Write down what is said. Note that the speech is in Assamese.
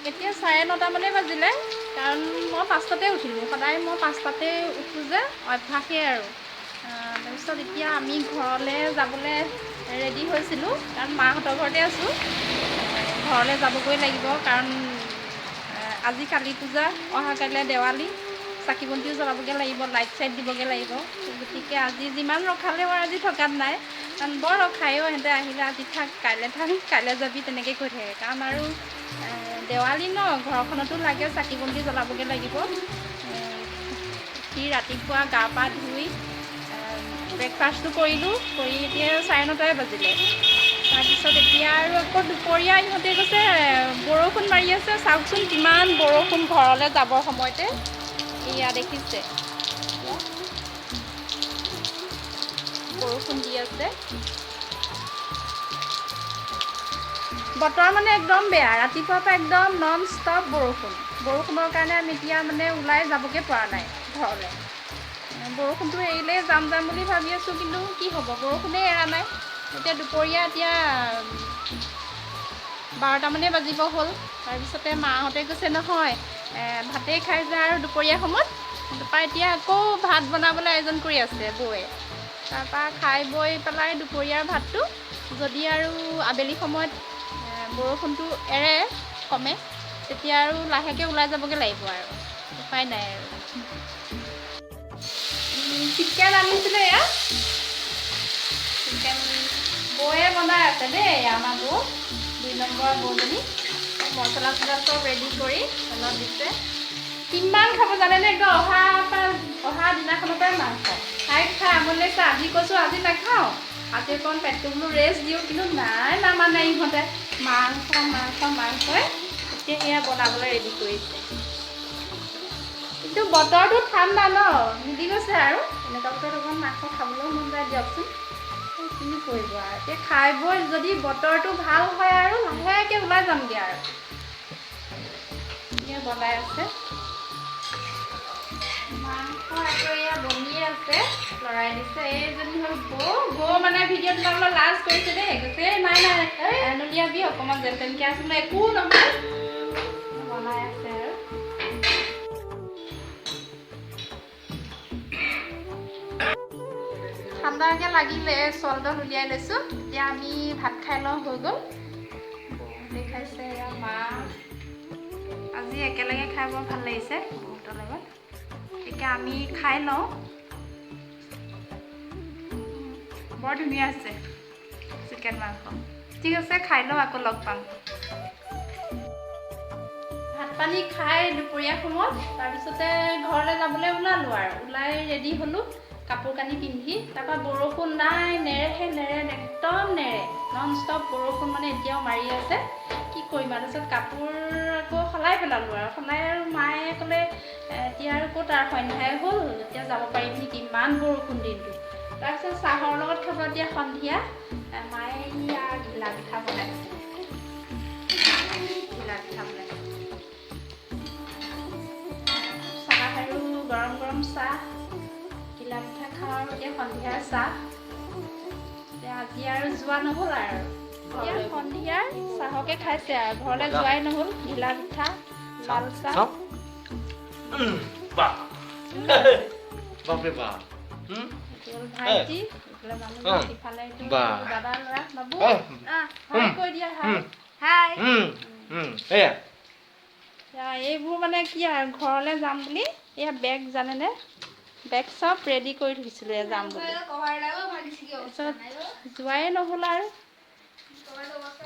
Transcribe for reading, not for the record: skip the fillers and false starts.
এতিয়া 9:30 মানে বাজিলে কাৰণ মই 5টাতে উঠিলোঁ সদায় মই 5টাতে উঠোঁ যে অভ্যাসেই আৰু তাৰপিছত এতিয়া আমি ঘৰলৈ যাবলৈ ৰেডি হৈছিলোঁ কাৰণ মাহঁতৰ ঘৰতে আছোঁ ঘৰলৈ যাবগৈ লাগিব কাৰণ আজি কালী পূজা অহাকাইলৈ দেৱালী চাকি বন্তিও জ্বলাবগৈ লাগিব লাইট চাইট দিবগৈ লাগিব গতিকে আজি যিমান ৰখালেও আজি থকাত নাই কাৰণ বৰ ৰখায়ো সিহঁতে আহিলে আজি থাক কাইলৈ যাবি তেনেকৈ কৈ থাকে কাৰণ আৰু দেৱালী ন ঘৰখনতো লাগে চাকি বন্তি জ্বলাবগৈ লাগিব সি ৰাতিপুৱা গা পা ধুই ব্ৰেকফাষ্টটো কৰিলোঁ কৰি এতিয়া 9:30 বাজিলে তাৰপিছত এতিয়া আৰু আকৌ দুপৰীয়া ইহঁতে কৈছে বৰষুণ মাৰি আছে চাওকচোন কিমান বৰষুণ ঘৰলৈ যাবৰ সময়তে এয়া দেখিছে বৰষুণ দি আছে বতৰ মানে একদম বেয়া ৰাতিপুৱাৰ পৰা একদম নন ষ্টপ বৰষুণৰ কাৰণে আমি এতিয়া মানে ওলাই যাবগৈ পৰা নাই ঘৰলৈ বৰষুণটো এৰিলে যাম বুলি ভাবি আছোঁ কিন্তু কি হ'ব বৰষুণেই এৰা নাই এতিয়া দুপৰীয়া এতিয়া 12টা মানে বাজিব হ'ল তাৰপিছতে মাহঁতে কৈছে নহয় ভাতেই খাই যায় আৰু দুপৰীয়া সময়ত তাৰপৰা এতিয়া আকৌ ভাত বনাবলৈ আয়োজন কৰি আছে বৌয়ে তাৰপৰা খাই বৈ পেলাই দুপৰীয়াৰ ভাতটো যদি আৰু আবেলি সময়ত বৰষুণটো এৰে কমে তেতিয়া আৰু লাহেকৈ ওলাই যাবগৈ লাগিব আৰু উপায় নাই আৰু চিকেন আনিছিলে এয়া চিকেন বৌয়ে বনাই আছে দেই আমাৰ বৌ 2 নম্বৰ বৌজনী মছলা চছলা চব ৰেডি কৰি তেলত দিছে কিমান খাব জানেনে একদম অহা দিনাখনৰ পৰাই মাংস খাই আমনি লাগিছে আজি কৈছোঁ আজি নাখাওঁ আজি অকণ পেটটো বোলো ৰেষ্ট দিওঁ কিন্তু নাই নামানে ইহঁতে মাংসই এতিয়া সেয়া বনাবলৈ ৰেডি কৰিছে কিন্তু বতৰটো ঠাণ্ডা ন মিলি গৈছে আৰু এনেকুৱা বতৰত অকণ মাংস খাবলৈও মন যায় দিয়কচোন কি কৰিব আৰু এতিয়া খাই বৈ যদি বতৰটো ভাল হয় আৰু লাহেকৈ ওলাই যামগৈ আৰু এতিয়া বনাই আছে মাংস আকৌ এয়া বনিয়ে আছে লৰাই দিছে এইজনী হ'ল বৌ মানে ভিডিঅ'টো বনাবলৈ লাজ কৰিছে দেই কৈছে নাই নুলিয়াবি অকণমান যেন তেনেকৈ আছিলে একো নহয় বনাই আছে আৰু ঠাণ্ডাকৈ লাগিলে চলডল উলিয়াই লৈছোঁ এতিয়া আমি ভাত খাই লওঁ হৈ গ'ল দেখাইছে এয়া মা আজি একেলগে খাই বৰ ভাল লাগিছে বহুতৰ লগত এতিয়া আমি খাই লওঁ বৰ ধুনীয়া আছে চিকেন মাংস ঠিক আছে খাই লওঁ আকৌ লগ পাম ভাত পানী খাই দুপৰীয়া সময়ত তাৰপিছতে ঘৰলৈ যাবলৈ ওলালোঁ আৰু ওলাই ৰেডি হ'লোঁ কাপোৰ কানি পিন্ধি তাৰপৰা বৰষুণ নাই নেৰে একদম নেৰে নন ষ্টপ বৰষুণ মানে এতিয়াও মাৰি আছে কি কৰিম আৰু তাৰপিছত কাপোৰ আকৌ সলাই পেলালোঁ আৰু সলাই আৰু মায়ে ক'লে এতিয়া আৰু ক'ত আৰু সন্ধ্যাই হ'ল এতিয়া যাব পাৰিম নেকি ইমান বৰষুণ দিনটো তাৰপিছত চাহৰ লগত খাব এতিয়া সন্ধিয়া মায়ে ঘিলা পিঠা বনাইছে চাহ আৰু গৰম চাহ ঘিলা পিঠা খাওঁ আৰু এতিয়া সন্ধিয়াৰ চাহ এতিয়া আজি আৰু যোৱা নহ'ল আৰু এতিয়া সন্ধিয়াৰ চাহকে খাইছে আৰু ঘৰলৈ যোৱাই নহ'ল ঘিলা পিঠা লাল চাহ ভাইটি ইফালে দাদা ল'ৰা বাবু হাই কৈ দিয়া হাই এইবোৰ মানে কি আৰু ঘৰলৈ যাম বুলি এয়া বেগ জানেনে বেগ চব ৰেডি কৰি থৈছিলোঁ যাম বুলি তাৰপিছত যোৱাই নহ'ল আৰু